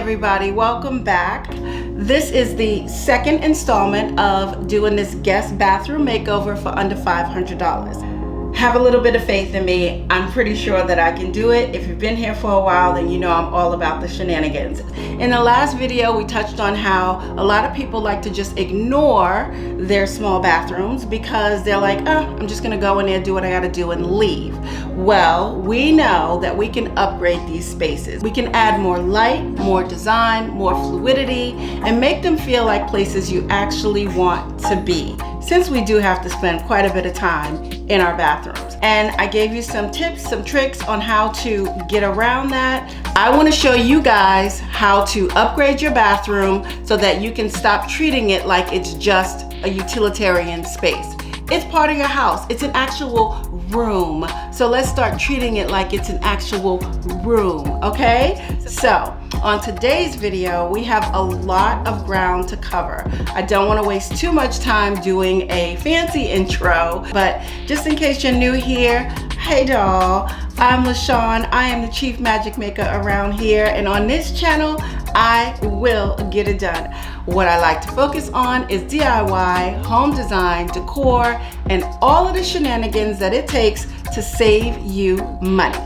everybody, welcome back. This is the second installment of doing this guest bathroom makeover for under $500. Have a little bit of faith in me. I'm pretty sure that I can do it. If you've been here for a while, then you know I'm all about the shenanigans. In the last video, we touched on how a lot of people like to just ignore their small bathrooms because they're like, oh, I'm just gonna go in there, do what I gotta do and leave. Well, we know that we can upgrade these spaces. We can add more light, more design, more fluidity, and make them feel like places you actually want to be, since we do have to spend quite a bit of time in our bathrooms. And I gave you some tips, some tricks on how to get around that. I want to show you guys how to upgrade your bathroom so that you can stop treating it like it's just a utilitarian space. It's part of your house. It's an actual room. So let's start treating it like it's an actual room, okay? So on today's video, we have a lot of ground to cover. I don't want to waste too much time doing a fancy intro, but just in case you're new here, hey doll, I'm LaShawn. I am the chief magic maker around here, and on this channel, I will get it done. What I like to focus on is DIY, home design, decor, and all of the shenanigans that it takes to save you money.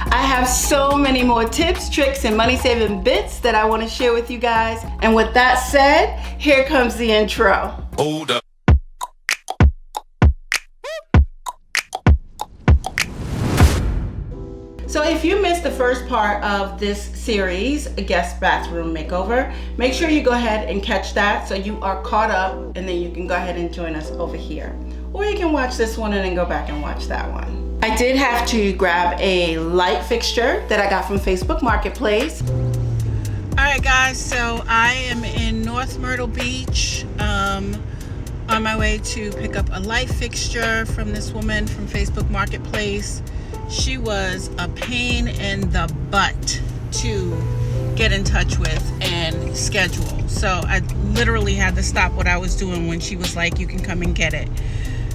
I have so many more tips, tricks, and money-saving bits that I want to share with you guys. And with that said, here comes the intro. Hold up. So if you missed the first part of this series, a guest bathroom makeover, make sure you go ahead and catch that so you are caught up, and then you can go ahead and join us over here. Or you can watch this one and then go back and watch that one. I did have to grab a light fixture that I got from Facebook Marketplace. All right guys, so I am in North Myrtle Beach on my way to pick up a light fixture from this woman from Facebook Marketplace. She was a pain in the butt to get in touch with and schedule. So I literally had to stop what I was doing when she was like, you can come and get it.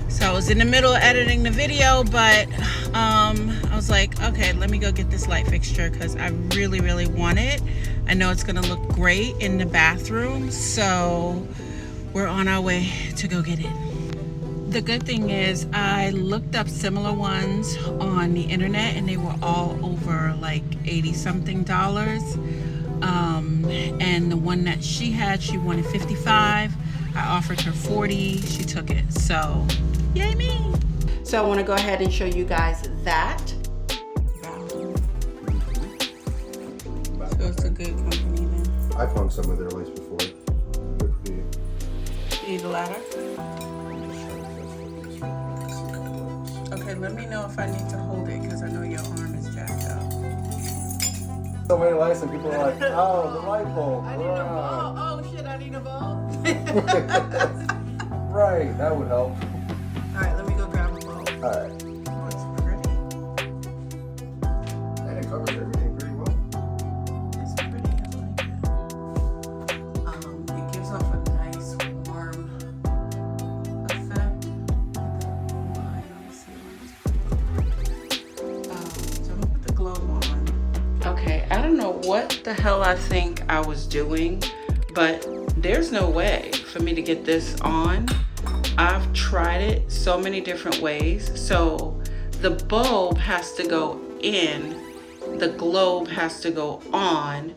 So I was in the middle of editing the video, but I was like, okay, let me go get this light fixture because I really, really want it. I know it's gonna look great in the bathroom, so we're on our way to go get it. The good thing is I looked up similar ones on the internet and they were all over like $80-something. And the one that she had, she wanted $55. I offered her $40. She took it. So, yay me. So I want to go ahead and show you guys that. So it's a good company then. I've hung some of their lights before. They're pretty. See the ladder? Okay, let me know if I need to hold it because I know your arm is jacked up. So many lights and people are like, oh, the light bulb. I need a bulb. Oh shit, I need a bulb. Right, that would help. Alright, let me go grab a bulb. Alright. Oh, it's pretty. And it covers everything pretty well. It's pretty, I like it. It gives off a nice warm effect. So I'm gonna put the globe on. Okay, I don't know what the hell I think I was doing, but there's no way for me to get this on. I've tried it so many different ways. So the bulb has to go in, the globe has to go on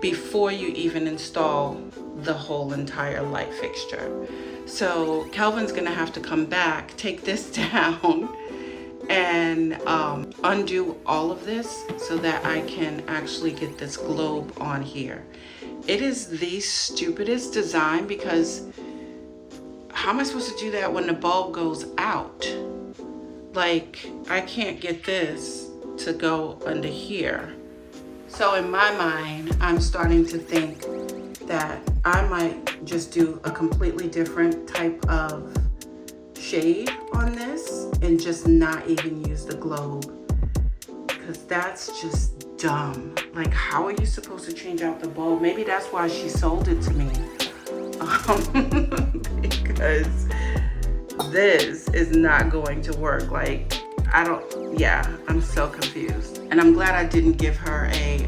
before you even install the whole entire light fixture. So Calvin's gonna have to come back, take this down, and undo all of this so that I can actually get this globe on here. It is the stupidest design because how am I supposed to do that when the bulb goes out? Like, I can't get this to go under here. So in my mind, I'm starting to think that I might just do a completely different type of shade on this and just not even use the globe, because that's just dumb. Like, how are you supposed to change out the bulb? Maybe that's why she sold it to me. Because this is not going to work. Like, I'm so confused. And I'm glad I didn't give her a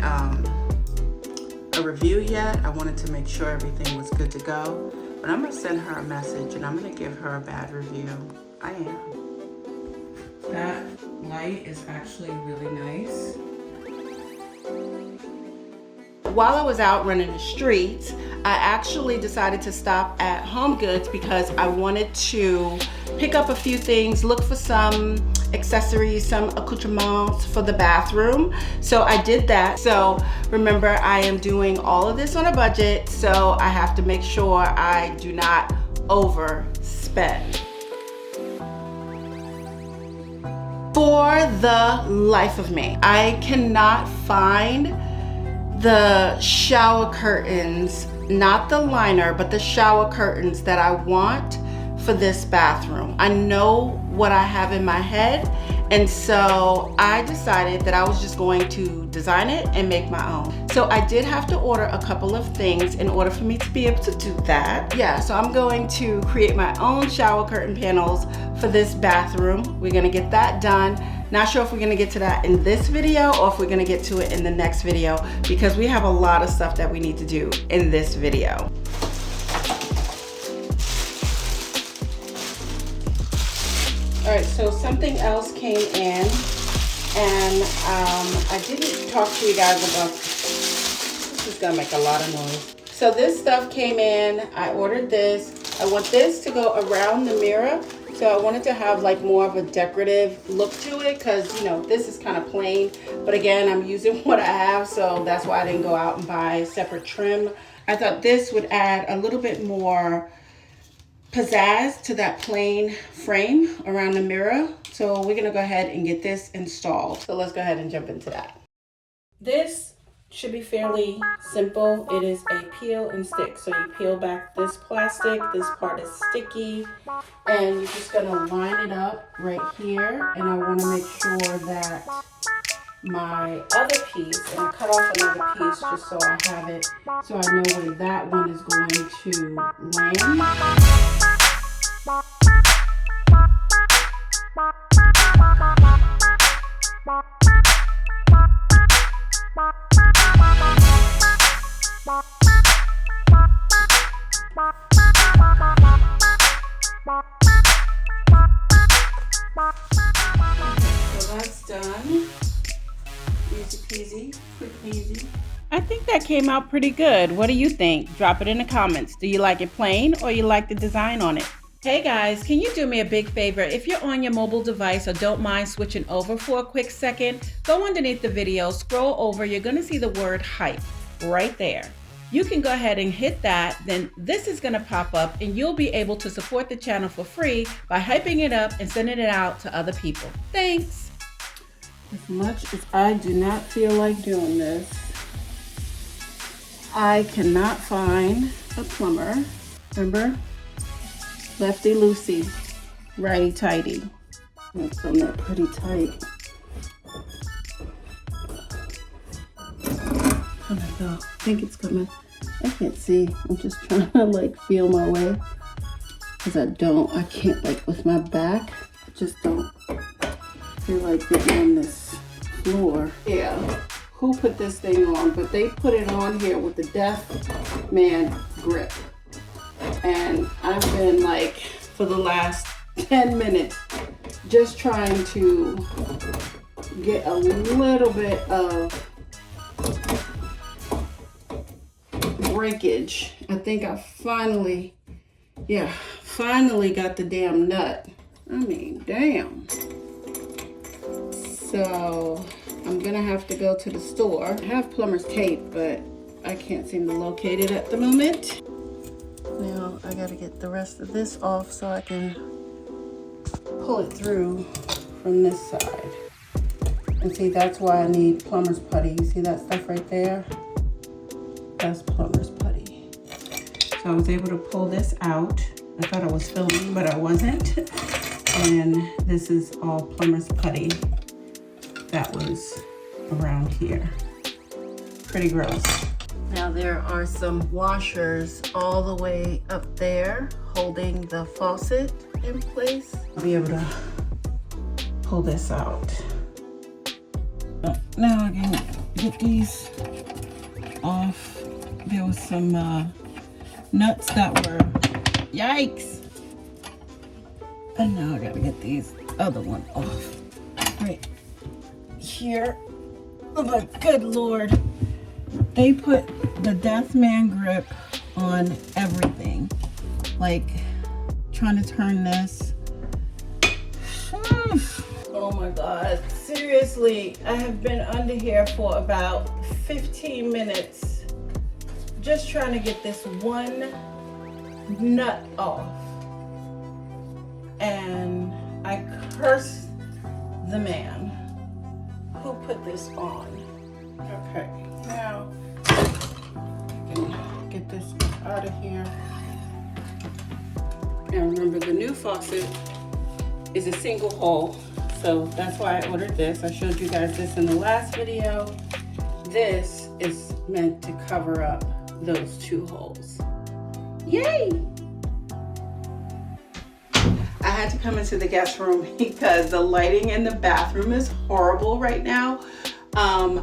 a review yet. I wanted to make sure everything was good to go. But I'm gonna send her a message and I'm gonna give her a bad review. I am. That light is actually really nice. While I was out running the streets, I actually decided to stop at Home Goods because I wanted to pick up a few things, look for some accessories, some accoutrements for the bathroom. So I did that. So remember, I am doing all of this on a budget, so I have to make sure I do not overspend. For the life of me, I cannot find the shower curtains, not the liner, but the shower curtains that I want for this bathroom. I know what I have in my head, and so I decided that I was just going to design it and make my own. So I did have to order a couple of things in order for me to be able to do that. Yeah, so I'm going to create my own shower curtain panels for this bathroom. We're gonna get that done. Not sure if we're gonna get to that in this video or if we're gonna get to it in the next video, because we have a lot of stuff that we need to do in this video. All right, so something else came in, and I didn't talk to you guys about, this is gonna make a lot of noise. So this stuff came in, I ordered this. I want this to go around the mirror. So I wanted to have like more of a decorative look to it, because you know, this is kind of plain, but again, I'm using what I have, so that's why I didn't go out and buy separate trim. I thought this would add a little bit more pizzazz to that plain frame around the mirror. So we're gonna go ahead and get this installed. So let's go ahead and jump into that. This should be fairly simple. It is a peel and stick. So you peel back this plastic, this part is sticky, and you're just gonna line it up right here. And I wanna make sure that my other piece, and I cut off another piece just so I have it, so I know where that one is going to land. So that's done. Easy peasy, quick and easy. I think that came out pretty good. What do you think? Drop it in the comments. Do you like it plain or you like the design on it? Hey guys, can you do me a big favor? If you're on your mobile device or don't mind switching over for a quick second, go underneath the video, scroll over, you're gonna see the word hype right there. You can go ahead and hit that, then this is gonna pop up and you'll be able to support the channel for free by hyping it up and sending it out to other people. Thanks. As much as I do not feel like doing this, I cannot find a plumber. Remember? Lefty loosey, righty tighty. That's on that pretty tight. How'd it go? I think it's coming. I can't see. I'm just trying to like feel my way. Because I can't, like with my back, I just don't feel like getting on this floor. Yeah, who put this thing on? But they put it on here with the Deaf Man grip. And I've been like, for the last 10 minutes, just trying to get a little bit of breakage. I think I finally got the damn nut. I mean, damn. So I'm gonna have to go to the store. I have plumber's tape, but I can't seem to locate it at the moment. Now I gotta get the rest of this off so I can pull it through from this side. And see, that's why I need plumber's putty. You see that stuff right there? That's plumber's putty. So I was able to pull this out. I thought I was filming, but I wasn't. And this is all plumber's putty that was around here. Pretty gross. Now there are some washers all the way up there holding the faucet in place. I'll be able to pull this out. Now I can get these off there was some nuts that were, yikes. And now I gotta get these other one off. Right here. Oh my good Lord. They put the Deathman grip on everything. Like trying to turn this. Oh my God, seriously, I have been under here for about 15 minutes just trying to get this one nut off. And I curse the man who put this on. Okay, now I can get this out of here. And remember, the new faucet is a single hole, so that's why I ordered this. I showed you guys this in the last video. This is meant to cover up those two holes. Yay! I had to come into the guest room because the lighting in the bathroom is horrible right now.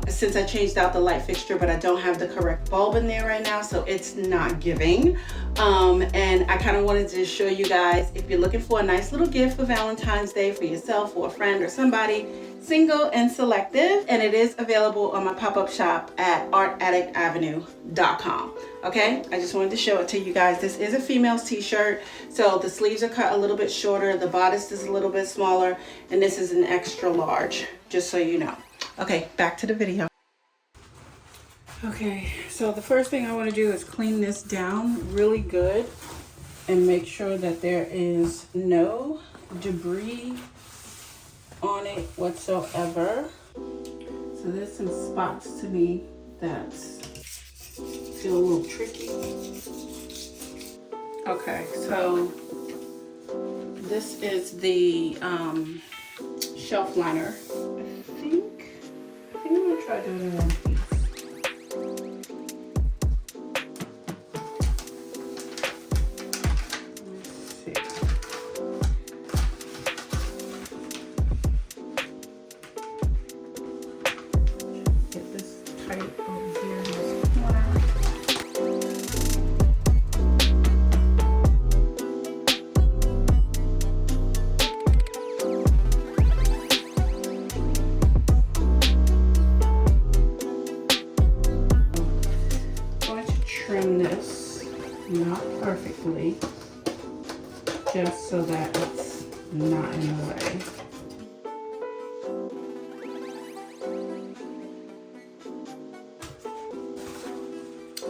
Since I changed out the light fixture, but I don't have the correct bulb in there right now, so it's not giving. And I kind of wanted to show you guys, if you're looking for a nice little gift for Valentine's Day for yourself or a friend or somebody, single and selective, and it is available on my pop-up shop at artaddictavenue.com. Okay, I just wanted to show it to you guys. This is a female's t-shirt, so the sleeves are cut a little bit shorter, the bodice is a little bit smaller, and this is an extra large, just so you know. Okay, back to the video. Okay, so the first thing I want to do is clean this down really good and make sure that there is no debris on it whatsoever. So there's some spots to me that feel a little tricky. Okay, so this is the shelf liner. I think I'm gonna try doing it in one piece. Not perfectly, just so that it's not in the way.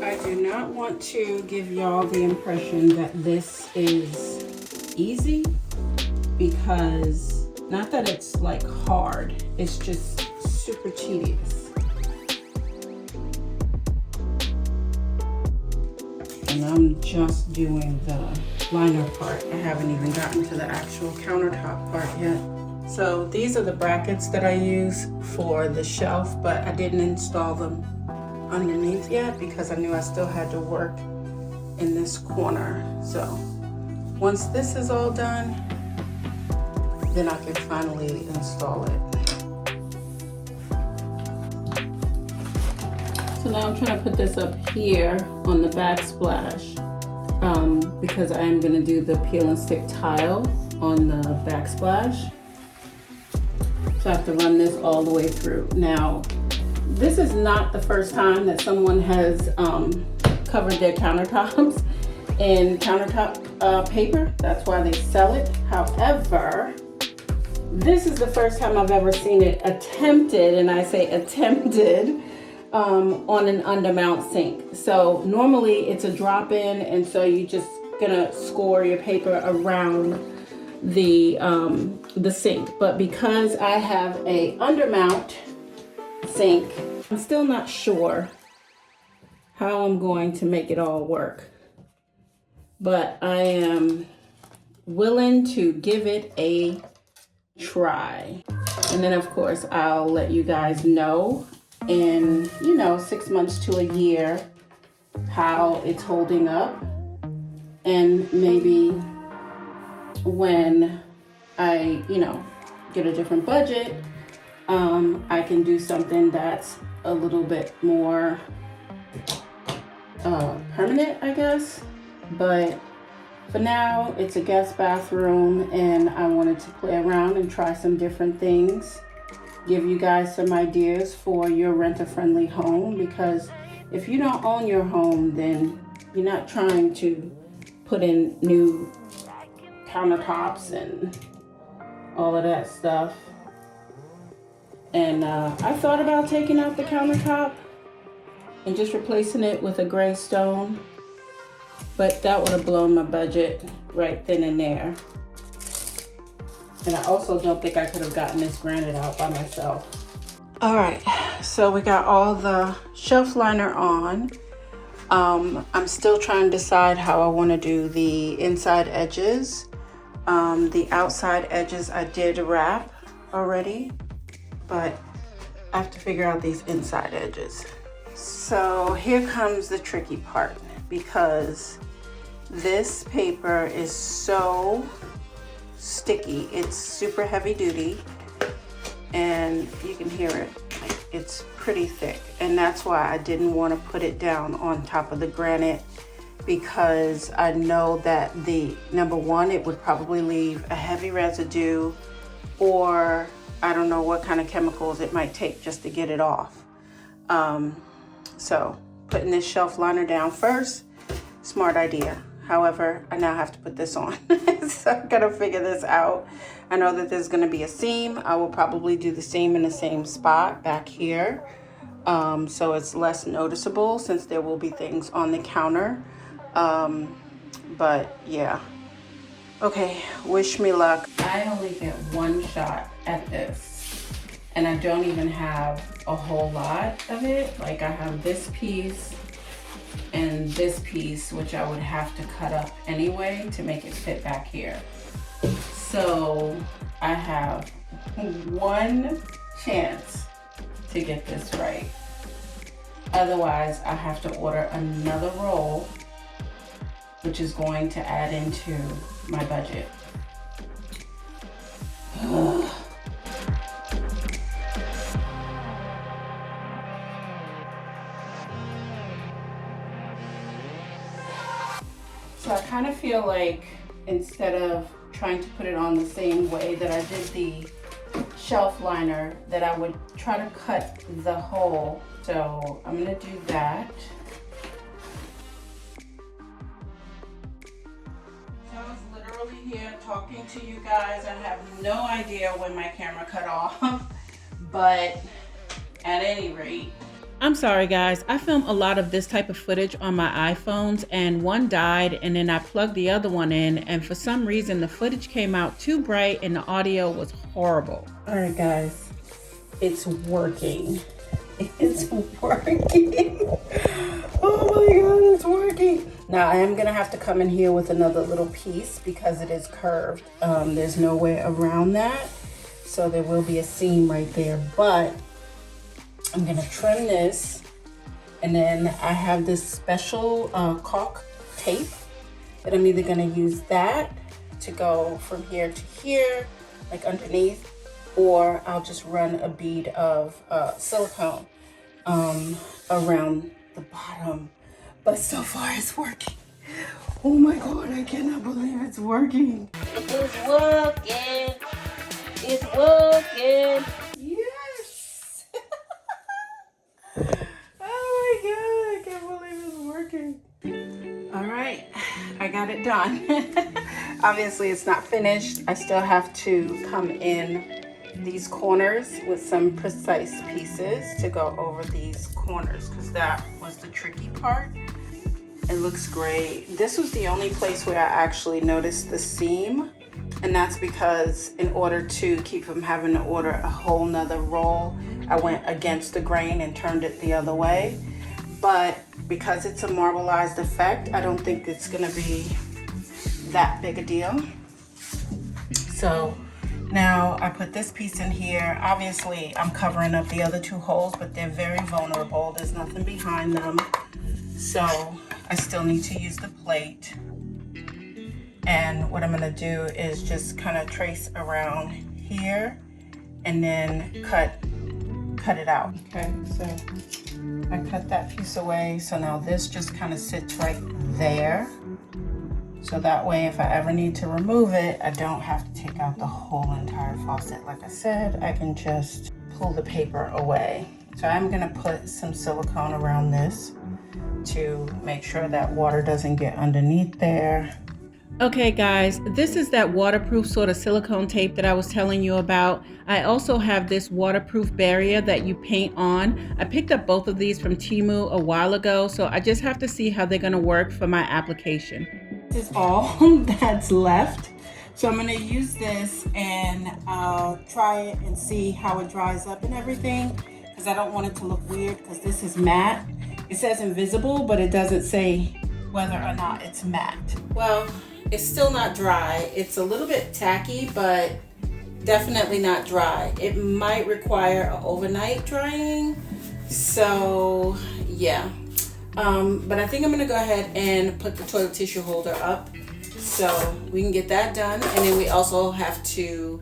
I do not want to give y'all the impression that this is easy, because not that it's like hard, it's just super tedious. And I'm just doing the liner part. I haven't even gotten to the actual countertop part yet. So these are the brackets that I use for the shelf, but I didn't install them underneath yet because I knew I still had to work in this corner. So once this is all done, then I can finally install it. So now I'm trying to put this up here on the backsplash because I am going to do the peel and stick tile on the backsplash. So I have to run this all the way through. Now, this is not the first time that someone has covered their countertops in countertop paper. That's why they sell it. However, this is the first time I've ever seen it attempted, and I say attempted, on an undermount sink. So normally it's a drop-in, and so you just gonna score your paper around the sink. But because I have a undermount sink, I'm still not sure how I'm going to make it all work. But I am willing to give it a try. And then of course I'll let you guys know in 6 months to a year how it's holding up, and maybe when I get a different budget, I can do something that's a little bit more permanent, I guess. But for now, it's a guest bathroom, and I wanted to play around and try some different things. Give you guys some ideas for your renter-friendly home, because if you don't own your home, then you're not trying to put in new countertops and all of that stuff. And I thought about taking out the countertop and just replacing it with a gray stone, but that would have blown my budget right then and there. And I also don't think I could have gotten this granite out by myself. All right, so we got all the shelf liner on. I'm still trying to decide how I want to do the inside edges. The outside edges I did wrap already, but I have to figure out these inside edges. So here comes the tricky part, because this paper is so sticky. It's super heavy duty, and you can hear it. It's pretty thick, and that's why I didn't want to put it down on top of the granite, because I know that number one, it would probably leave a heavy residue, or I don't know what kind of chemicals it might take just to get it off. So putting this shelf liner down first, smart idea. However, I now have to put this on. So I gotta figure this out. I know that there's gonna be a seam. I will probably do the seam in the same spot back here. So it's less noticeable, since there will be things on the counter. But yeah. Okay, wish me luck. I only get one shot at this, and I don't even have a whole lot of it. Like, I have this piece and this piece, which I would have to cut up anyway to make it fit back here. So I have one chance to get this right. Otherwise, I have to order another roll, which is going to add into my budget. So I kind of feel like, instead of trying to put it on the same way that I did the shelf liner, that I would try to cut the hole. So I'm gonna do that. So I was literally here talking to you guys. I have no idea when my camera cut off, but at any rate, I'm sorry guys, I film a lot of this type of footage on my iPhones, and one died, and then I plugged the other one in, and for some reason the footage came out too bright and the audio was horrible. All right guys, it's working. It's working. Oh my God, it's working. Now I am gonna have to come in here with another little piece because it is curved. There's no way around that. So there will be a seam right there, but I'm gonna trim this, and then I have this special caulk tape that I'm either gonna use that to go from here to here, like underneath, or I'll just run a bead of silicone around the bottom. But so far it's working. Oh my God, I cannot believe it's working. It's working. It's working. Yes. Oh my God, I can't believe it's working. All right, I got it done. Obviously it's not finished. I still have to come in these corners with some precise pieces to go over these corners, because that was the tricky part. It looks great. This was the only place where I actually noticed the seam, and that's because in order to keep from having to order a whole nother roll, I went against the grain and turned it the other way. But because it's a marbleized effect, I don't think it's gonna be that big a deal. So now I put this piece in here. Obviously I'm covering up the other two holes, but they're very vulnerable. There's nothing behind them. So I still need to use the plate. And what I'm gonna do is just kind of trace around here and then cut cut it out. Okay, so I cut that piece away. So now this just kind of sits right there. So that way, if I ever need to remove it, I don't have to take out the whole entire faucet. Like I said, I can just pull the paper away. So I'm gonna put some silicone around this to make sure that water doesn't get underneath there. Okay guys, this is that waterproof sort of silicone tape that I was telling you about. I also have this waterproof barrier that you paint on. I picked up both of these from Temu a while ago, so I just have to see how they're gonna work for my application. This is all that's left. So I'm gonna use this and try it and see how it dries up and everything, because I don't want it to look weird because this is matte. It says invisible, but it doesn't say whether or not it's matte. Well, it's still not dry. It's a little bit tacky, but definitely not dry. It might require an overnight drying. So yeah. But I think I'm gonna go ahead and put the toilet tissue holder up so we can get that done. And then we also have to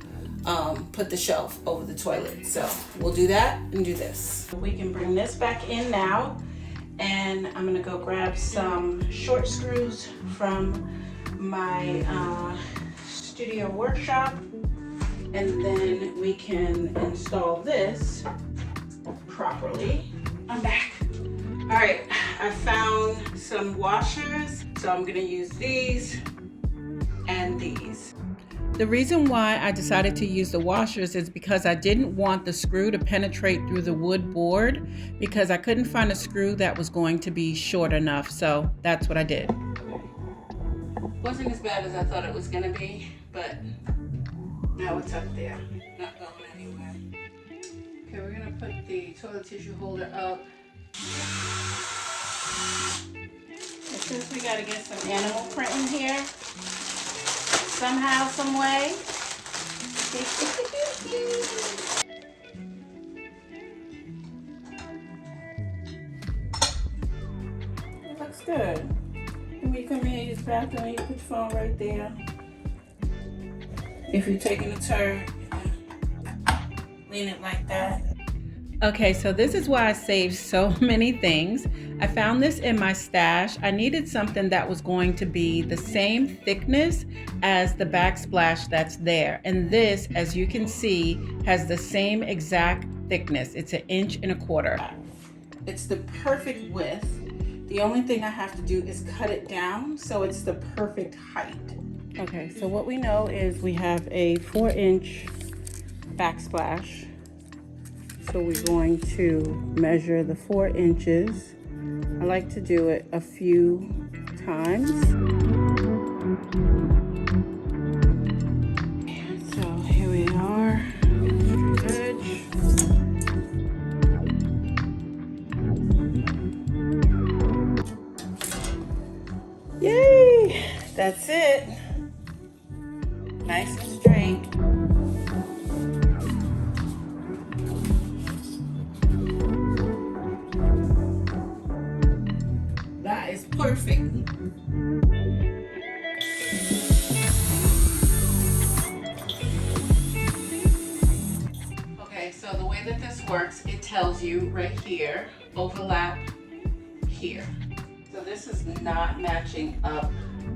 put the shelf over the toilet. So we'll do that and do this. We can bring this back in now. And I'm gonna go grab some short screws from my studio workshop. And then we can install this properly. I'm back. All right, I found some washers, so I'm gonna use these and these. The reason why I decided to use the washers is because I didn't want the screw to penetrate through the wood board, because I couldn't find a screw that was going to be short enough, so that's what I did. Wasn't as bad as I thought it was gonna be, but now it's up there, not going anywhere. Okay, we're gonna put the toilet tissue holder up. Since we gotta get some animal print in here, somehow, some way. It looks good. When you come in use the bathroom, you put your phone right there. If you're taking a turn, lean it like that. Okay, so this is why I saved so many things. I found this in my stash. I needed something that was going to be the same thickness as the backsplash that's there. And this, as you can see, has the same exact thickness. It's 1.25 inches. It's the perfect width. The only thing I have to do is cut it down so it's the perfect height. Okay, so what we know is we have a 4-inch backsplash. So we're going to measure the 4 inches. I like to do it a few times. So here we are. Good. Yay! That's it. Nice and straight. Perfect. Okay, so the way that this works, it tells you right here, overlap here. So this is not matching up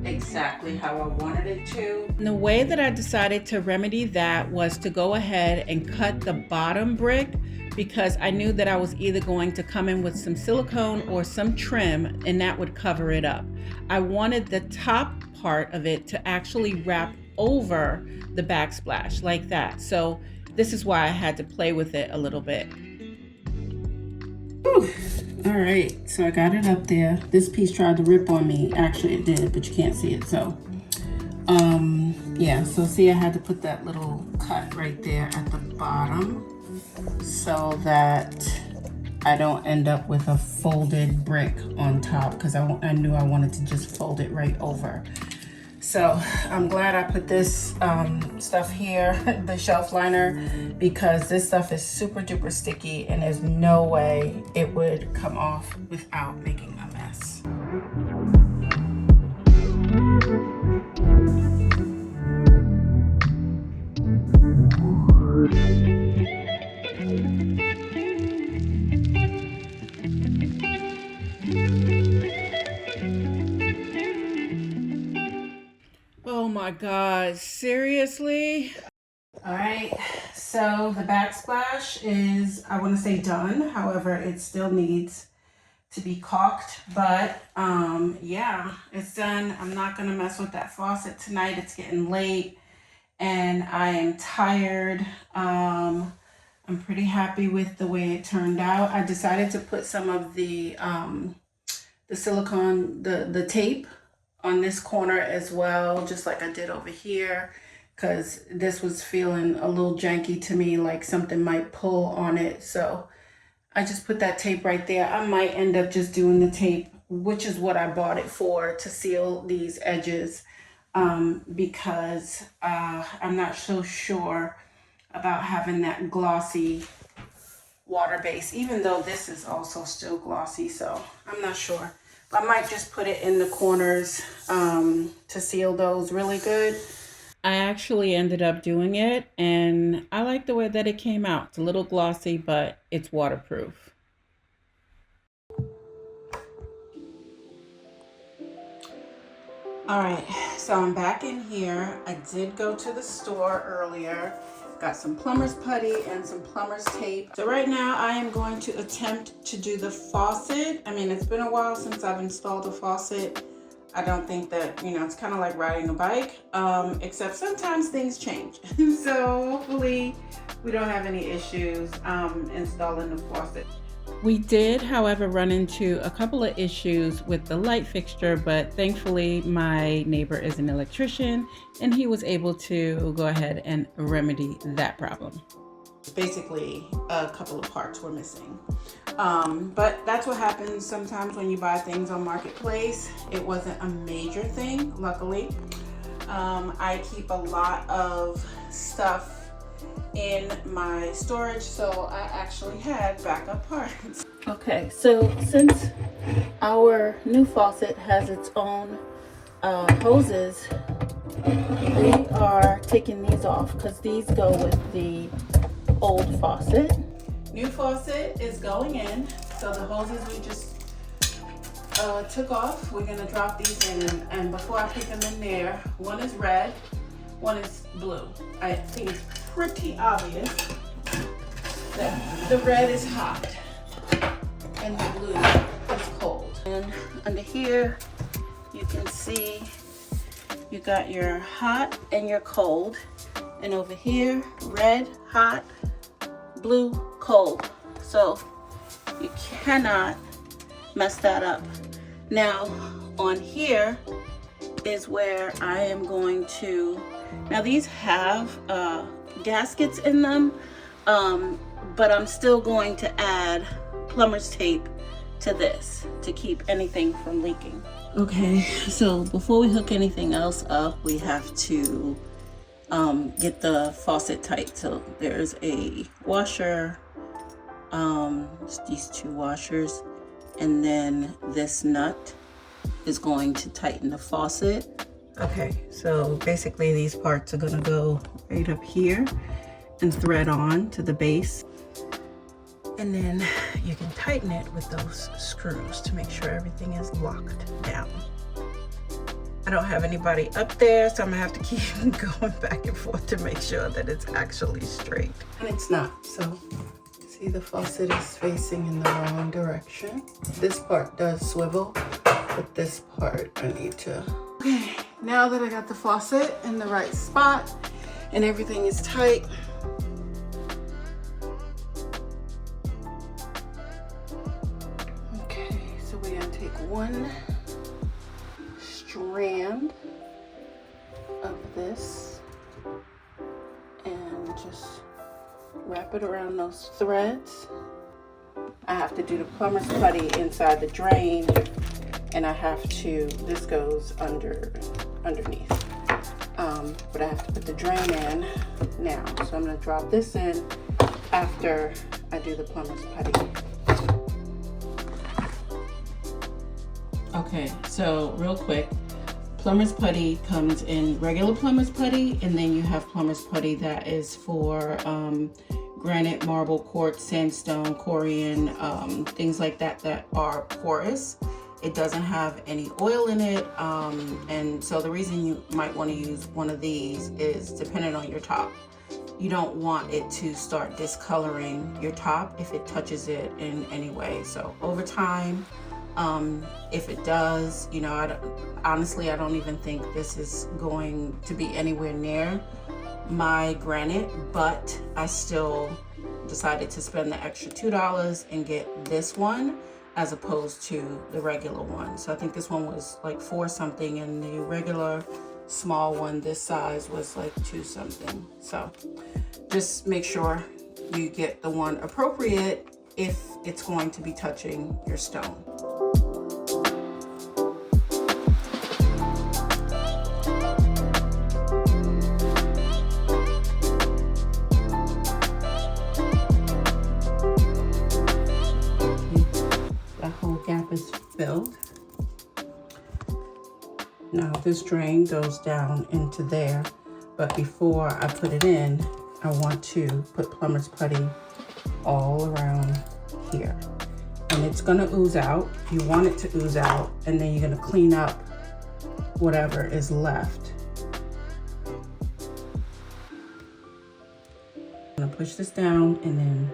exactly how I wanted it to. And the way that I decided to remedy that was to go ahead and cut the bottom brick, because I knew that I was either going to come in with some silicone or some trim, and that would cover it up. I wanted the top part of it to actually wrap over the backsplash like that. So this is why I had to play with it a little bit. Whew. All right, so I got it up there. This piece tried to rip on me. Actually it did, but you can't see it. So yeah, so see, I had to put that little cut right there at the bottom, so that I don't end up with a folded brick on top, because I knew I wanted to just fold it right over. So I'm glad I put this stuff here, the shelf liner, because this stuff is super duper sticky and there's no way it would come off without making a mess. my God, seriously? All right, so the backsplash is, I want to say done. However, it still needs to be caulked, but yeah, it's done. I'm not gonna mess with that faucet tonight. It's getting late and I am tired. I'm pretty happy with the way it turned out. I decided to put some of the silicone, the tape on this corner as well, just like I did over here, because this was feeling a little janky to me, like something might pull on it. So I just put that tape right there. I might end up just doing the tape, which is what I bought it for, to seal these edges, because I'm not so sure about having that glossy water base, even though this is also still glossy, so I'm not sure. I might just put it in the corners to seal those really good. I actually ended up doing it, and I like the way that it came out. It's a little glossy, but it's waterproof. All right, so I'm back in here. I did go to the store earlier, got some plumber's putty and some plumber's tape. So right now I am going to attempt to do the faucet. I mean, it's been a while since I've installed a faucet. I don't think that, it's kind of like riding a bike, except sometimes things change. So hopefully we don't have any issues installing the faucet. We did, however, run into a couple of issues with the light fixture, but thankfully my neighbor is an electrician and he was able to go ahead and remedy that problem. Basically, a couple of parts were missing. But that's what happens sometimes when you buy things on Marketplace. It wasn't a major thing, luckily. I keep a lot of stuff in my storage, so I actually had backup parts. Okay, so since our new faucet has its own hoses, we are taking these off because these go with the old faucet. New faucet is going in, so the hoses we just took off, we're gonna drop these in, and before I put them in there, one is red, one is blue. I think it's pretty obvious that the red is hot and the blue is cold. And under here, you can see you got your hot and your cold. And over here, red, hot, blue, cold. So you cannot mess that up. Now on here is where I am going to, now these have gaskets in them, but I'm still going to add plumber's tape to this to keep anything from leaking. Okay, so before we hook anything else up, we have to get the faucet tight. So there's a washer, these two washers, and then this nut is going to tighten the faucet. Okay, so basically these parts are gonna go right up here and thread on to the base. And then you can tighten it with those screws to make sure everything is locked down. I don't have anybody up there, so I'm gonna have to keep going back and forth to make sure that it's actually straight. And it's not, so see the faucet is facing in the wrong direction. This part does swivel, but this part I need to. Okay, now that I got the faucet in the right spot and everything is tight, okay, so we're gonna take one strand of this and just wrap it around those threads. I have to do the plumber's putty inside the drain, and I have to, this goes underneath, but I have to put the drain in now. So I'm gonna drop this in after I do the plumber's putty. Okay, so real quick, plumber's putty comes in regular plumber's putty, and then you have plumber's putty that is for granite, marble, quartz, sandstone, corian, things like that that are porous. It doesn't have any oil in it, and so the reason you might want to use one of these is depending on your top. You don't want it to start discoloring your top if it touches it in any way. So over time, if it does, you know, honestly, I don't even think this is going to be anywhere near my granite, but I still decided to spend the extra $2 and get this one as opposed to the regular one. So I think this one was like 4 something, and the regular small one this size was like 2 something. So just make sure you get the one appropriate if it's going to be touching your stone. Gap is filled. Now this drain goes down into there, but before I put it in, I want to put plumber's putty all around here. And it's gonna ooze out. You want it to ooze out, and then you're gonna clean up whatever is left. I'm gonna push this down and then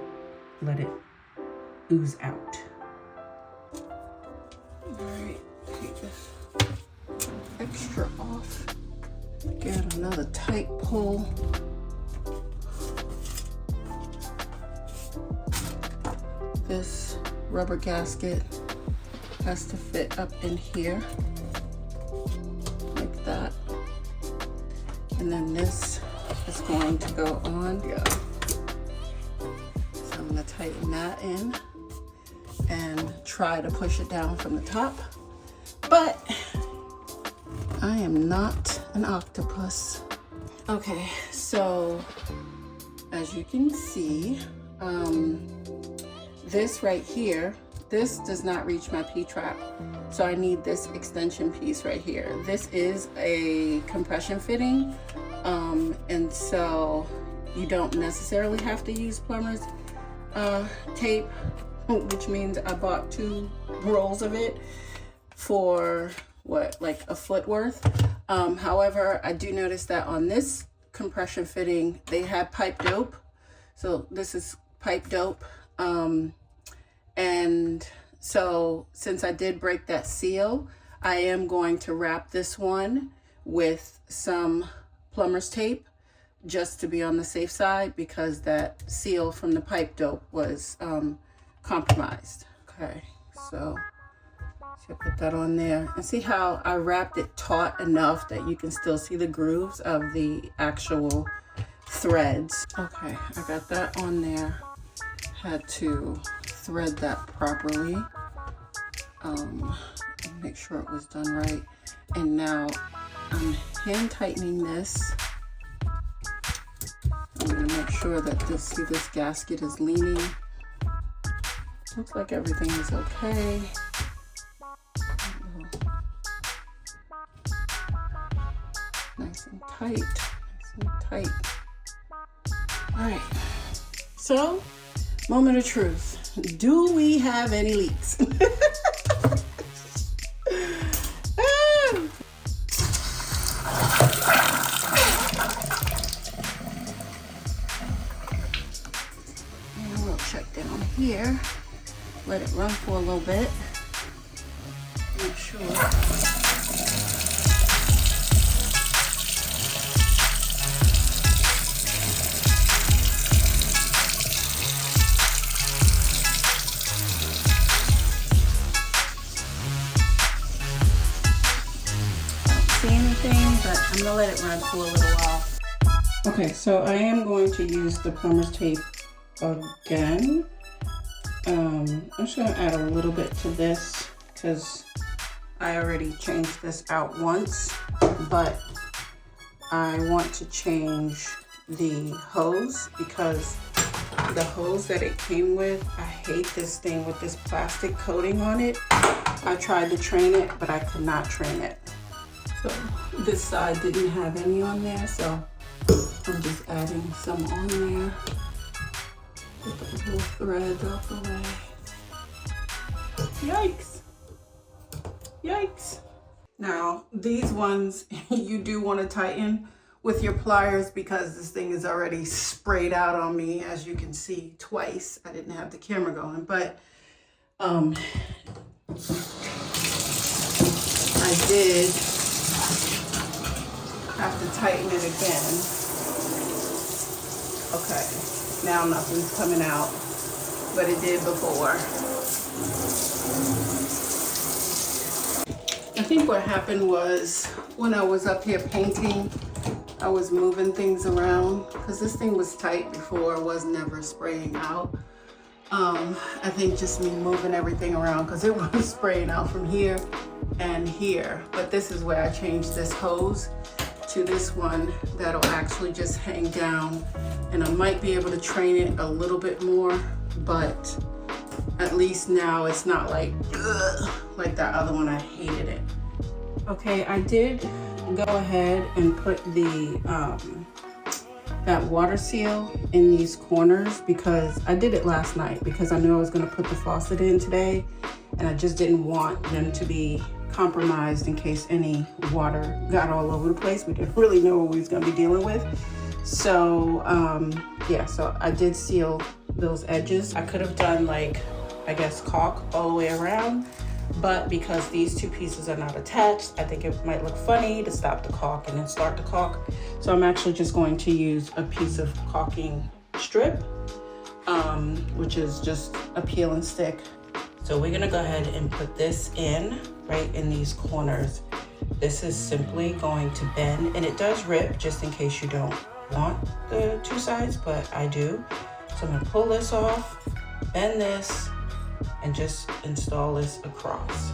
let it ooze out. Alright, take this extra off. Get another tight pull. This rubber gasket has to fit up in here, like that. And then this is going to go on. Yeah. So I'm gonna tighten that in and try to push it down from the top, but I am not an octopus. Okay, so as you can see, this right here, this does not reach my P-trap, so I need this extension piece right here. This is a compression fitting, and so you don't necessarily have to use plumber's tape, which means I bought 2 rolls of it for what, like a foot worth. However, I do notice that on this compression fitting, they have pipe dope. So this is pipe dope. And so since I did break that seal, I am going to wrap this one with some plumber's tape just to be on the safe side, because that seal from the pipe dope was compromised. Okay, so I put that on there, and see how I wrapped it taut enough that you can still see the grooves of the actual threads. Okay, I got that on there. Had to thread that properly, make sure it was done right. And now I'm hand tightening this. I'm gonna make sure that this gasket is leaning. Looks like everything is okay. Nice and tight, nice and tight. All right, so moment of truth. Do we have any leaks? And we'll check down here. Let it run for a little bit. Make sure. But I'm gonna let it run for a little while. Okay, so I am going to use the plumber's tape again. I'm just gonna add a little bit to this because I already changed this out once, but I want to change the hose because the hose that it came with, I hate this thing with this plastic coating on it. I tried to train it, but I could not train it. So this side didn't have any on there, so I'm just adding some on there. Get the little threads off the way. Yikes! Yikes. Now, these ones you do want to tighten with your pliers because this thing is already sprayed out on me, as you can see, twice. I didn't have the camera going, but I did have to tighten it again. Okay, now nothing's coming out, but it did before. I think what happened was when I was up here painting, I was moving things around because this thing was tight before, it was never spraying out. I think just me moving everything around because it was spraying out from here and here. But this is where I changed this hose to this one that'll actually just hang down, and I might be able to train it a little bit more, but at least now it's not like that other one. I hated it. Okay, I did go ahead and put the that water seal in these corners because I did it last night because I knew I was going to put the faucet in today, and I just didn't want them to be compromised in case any water got all over the place. We didn't really know what we was going to be dealing with. So yeah, so I did seal those edges. I could have done like, I guess, caulk all the way around, but because these two pieces are not attached, I think it might look funny to stop the caulk and then start the caulk. So I'm actually just going to use a piece of caulking strip, which is just a peel and stick. So we're gonna go ahead and put this in right in these corners. This is simply going to bend, and it does rip just in case you don't want the two sides, but I do. So I'm gonna pull this off, bend this, and just install this across.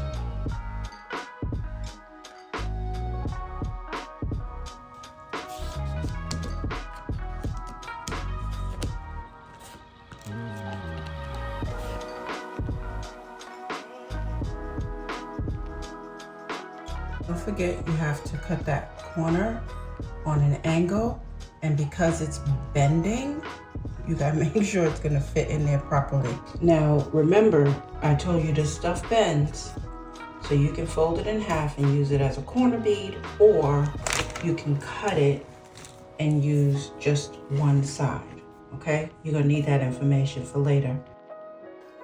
Don't forget, you have to cut that corner on an angle, and because it's bending, you gotta make sure it's gonna fit in there properly. Now, remember, I told you this stuff bends, so you can fold it in half and use it as a corner bead, or you can cut it and use just one side, okay? You're gonna need that information for later.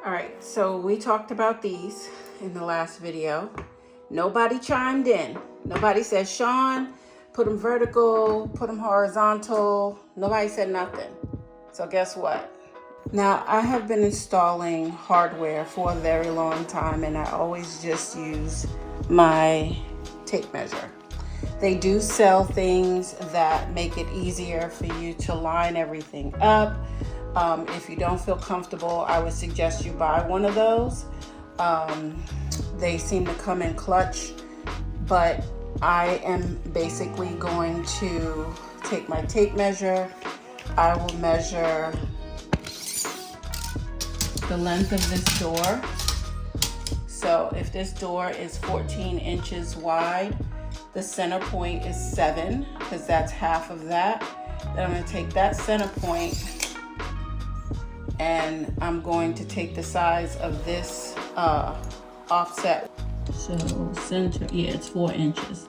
All right, so we talked about these in the last video. Nobody chimed in. Nobody said, Sean, put them vertical, put them horizontal. Nobody said nothing. So guess what? Now, I have been installing hardware for a very long time, and I always just use my tape measure. They do sell things that make it easier for you to line everything up. If you don't feel comfortable, I would suggest you buy one of those. They seem to come in clutch, but I am basically going to take my tape measure. I will measure the length of this door. So if this door is 14 inches wide, the center point is 7, because that's half of that. Then I'm going to take that center point and I'm going to take the size of this offset. So center, yeah, it's 4 inches.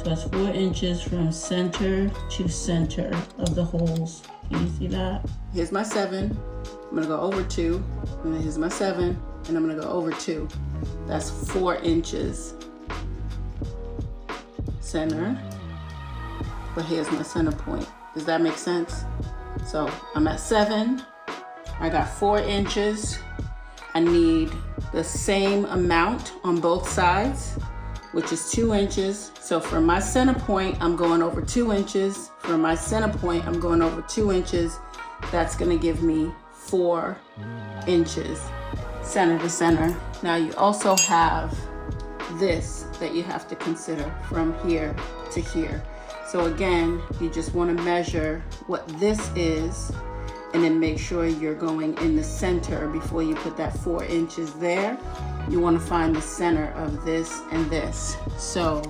So it's 4 inches from center to center of the holes. Can you see that? Here's my 7. I'm gonna go over 2. And then here's my 7. And I'm gonna go over 2. That's 4 inches. Center. But here's my center point. Does that make sense? So I'm at 7. I got 4 inches. I need the same amount on both sides, which is 2 inches. So for my center point, I'm going over 2 inches. For my center point, I'm going over 2 inches. That's gonna give me 4 inches center to center. Now you also have this that you have to consider from here to here. So again, you just wanna measure what this is, and then make sure you're going in the center before you put that 4 inches there. You want to find the center of this and this. So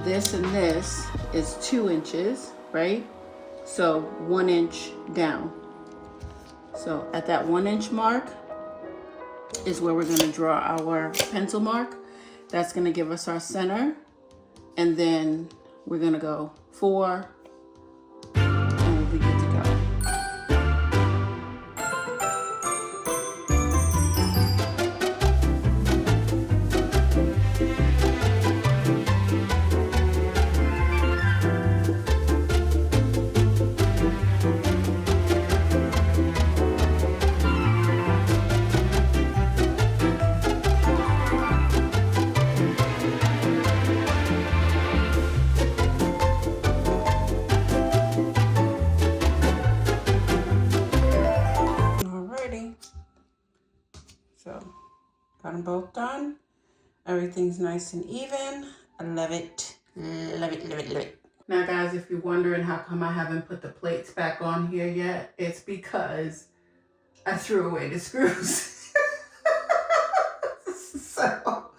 this and this is 2 inches, right? So 1 inch down. So at that 1 inch mark is where we're going to draw our pencil mark. That's gonna give us our center. And then we're gonna go 4, and we'll be good to go. So, got them both done. Everything's nice and even. I love it. Love it, love it, love it. Now guys, if you're wondering how come I haven't put the plates back on here yet, it's because I threw away the screws. So,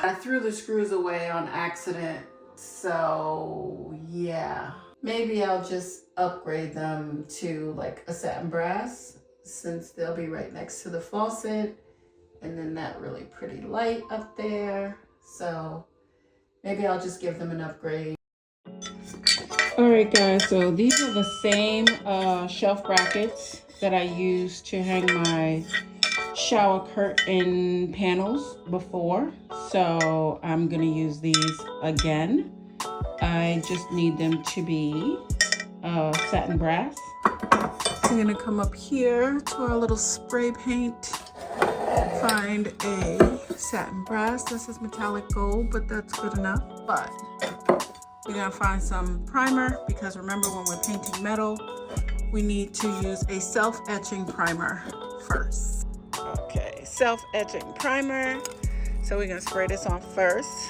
I threw the screws away on accident. So, yeah. Maybe I'll just upgrade them to like a satin brass, since they'll be right next to the faucet. And then that really pretty light up there. So maybe I'll just give them an upgrade. All right guys, so these are the same shelf brackets that I used to hang my shower curtain panels before. So I'm gonna use these again. I just need them to be satin brass. I'm gonna come up here to our little spray paint. Find a satin brass. This is metallic gold, but that's good enough. But we're gonna find some primer, because remember, when we're painting metal, we need to use a self-etching primer first. Okay, self-etching primer. So we're gonna spray this on first.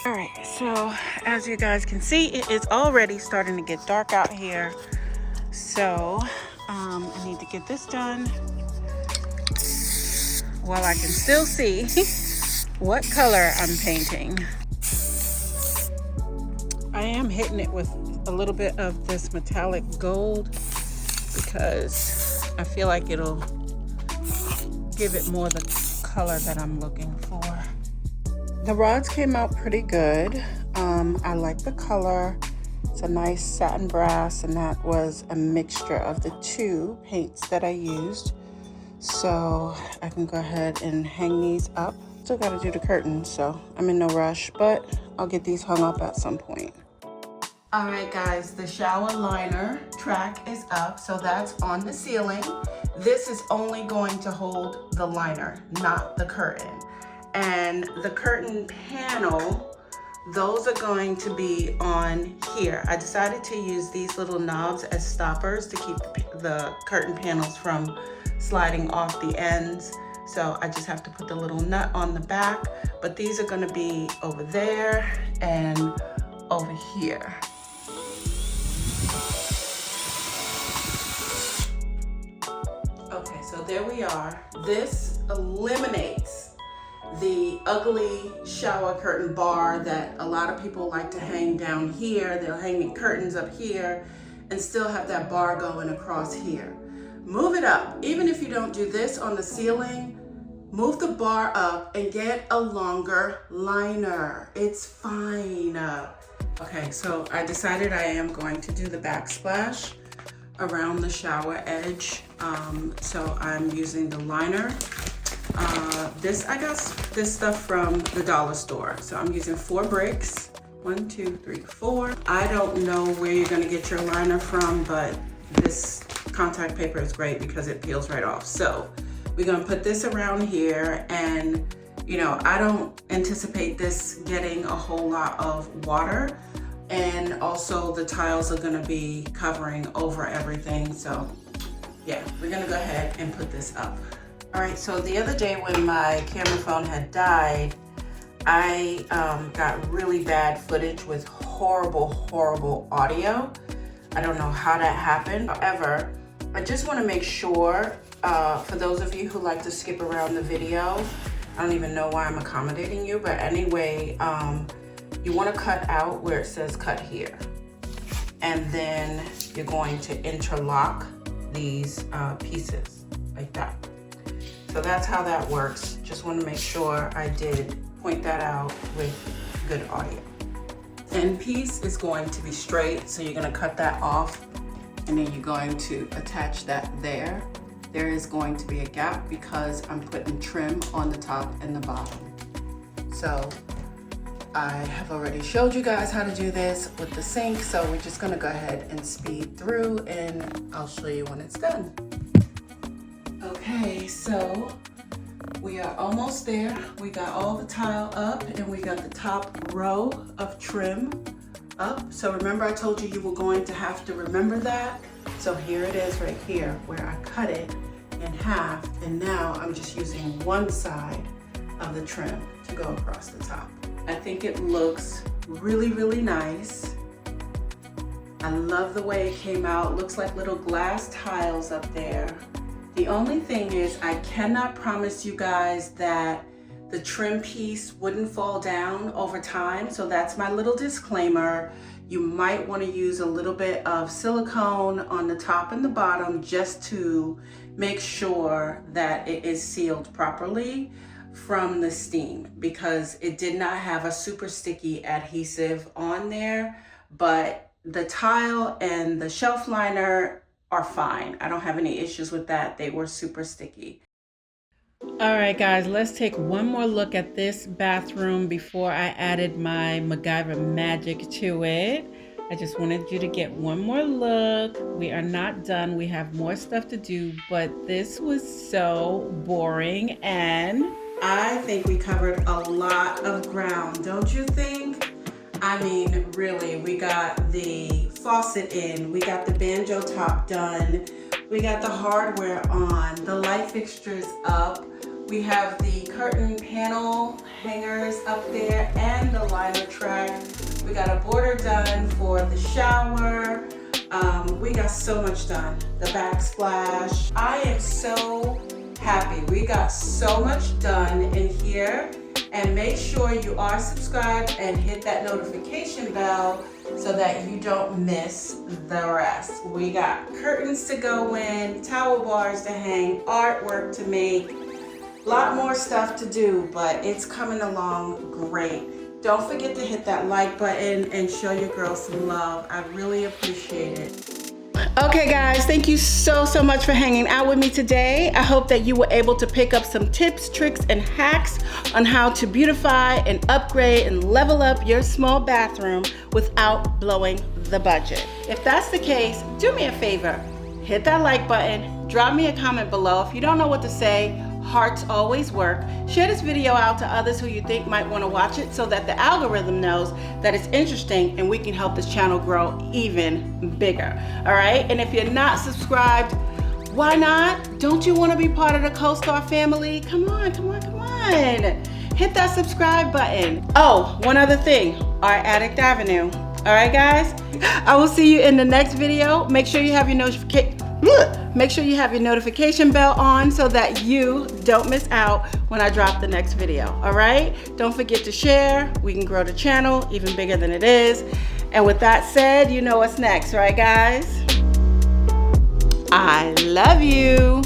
All right, so as you guys can see, it is already starting to get dark out here. So I need to get this done while I can still see what color I'm painting. I am hitting it with a little bit of this metallic gold because I feel like it'll give it more the color that I'm looking for. The rods came out pretty good. I like the color. It's a nice satin brass, and that was a mixture of the 2 paints that I used. So I can go ahead and hang these up. Still got to do the curtains, so I'm in no rush, but I'll get these hung up at some point. All right guys, the shower liner track is up, so that's on the ceiling. This is only going to hold the liner, not the curtain. And the curtain panel, those are going to be on here. I decided to use these little knobs as stoppers to keep the curtain panels from sliding off the ends. So I just have to put the little nut on the back, but these are going to be over there and over here. Okay, so there we are. This eliminates the ugly shower curtain bar that a lot of people like to hang down here. They'll hang the curtains up here and still have that bar going across here. Move it up. Even if you don't do this on the ceiling, move the bar up and get a longer liner. It's fine. Okay, so I decided I am going to do the backsplash around the shower edge. So I'm using the liner. I got this stuff from the dollar store. So I'm using 4 bricks. 1, 2, 3, 4. I don't know where you're gonna get your liner from, but this contact paper is great because it peels right off. So we're gonna put this around here, and you know, I don't anticipate this getting a whole lot of water, and also the tiles are gonna be covering over everything. So yeah, we're gonna go ahead and put this up. All right, so the other day when my camera phone had died, I got really bad footage with horrible audio. I don't know how that happened. However, I just want to make sure, for those of you who like to skip around the video, I don't even know why I'm accommodating you, but anyway, you want to cut out where it says cut here. And then you're going to interlock these pieces like that. So that's how that works. Just want to make sure I did point that out with good audio. End piece is going to be straight, so you're going to cut that off, and then you're going to attach that there. There is going to be a gap because I'm putting trim on the top and the bottom. So I have already showed you guys how to do this with the sink, so we're just going to go ahead and speed through, and I'll show you when it's done. Okay, so we are almost there. We got all the tile up, and we got the top row of trim up. So remember I told you you were going to have to remember that. So here it is right here where I cut it in half, and now I'm just using one side of the trim to go across the top. I think it looks really, really nice. I love the way it came out. Looks like little glass tiles up there. The only thing is I cannot promise you guys that the trim piece wouldn't fall down over time. So that's my little disclaimer. You might want to use a little bit of silicone on the top and the bottom just to make sure that it is sealed properly from the steam, because it did not have a super sticky adhesive on there, but the tile and the shelf liner are fine. I don't have any issues with that. They were super sticky. All right, guys, let's take one more look at this bathroom before I added my MAKEOVER magic to it. I just wanted you to get one more look. We are not done. We have more stuff to do, but this was so boring, and I think we covered a lot of ground, don't you think? I mean, really, we got the faucet in, we got the banjo top done, we got the hardware on, the light fixtures up, we have the curtain panel hangers up there and the liner track. We got a border done for the shower. We got so much done. The backsplash. I am so happy. We got so much done in here. And make sure you are subscribed and hit that notification bell so that you don't miss the rest. We got curtains to go in, towel bars to hang, artwork to make, a lot more stuff to do, but it's coming along great. Don't forget to hit that like button and show your girl some love. I really appreciate it. Okay guys, thank you so much for hanging out with me today. I hope that you were able to pick up some tips, tricks, and hacks on how to beautify and upgrade and level up your small bathroom without blowing the budget. If that's the case, do me a favor, hit that like button, drop me a comment below. If you don't know what to say, hearts always work. Share this video out to others who you think might want to watch it so that the algorithm knows that it's interesting and we can help this channel grow even bigger. All right, and if you're not subscribed, why not? Don't you want to be part of the Co-Star family? Come on. Hit that subscribe button. Oh, one other thing, our Addict Avenue. All right guys, I will see you in the next video. Make sure you have your notification bell on so that you don't miss out when I drop the next video. All right, don't forget to share. We can grow the channel even bigger than it is. And with that said, you know what's next, right guys? I love you.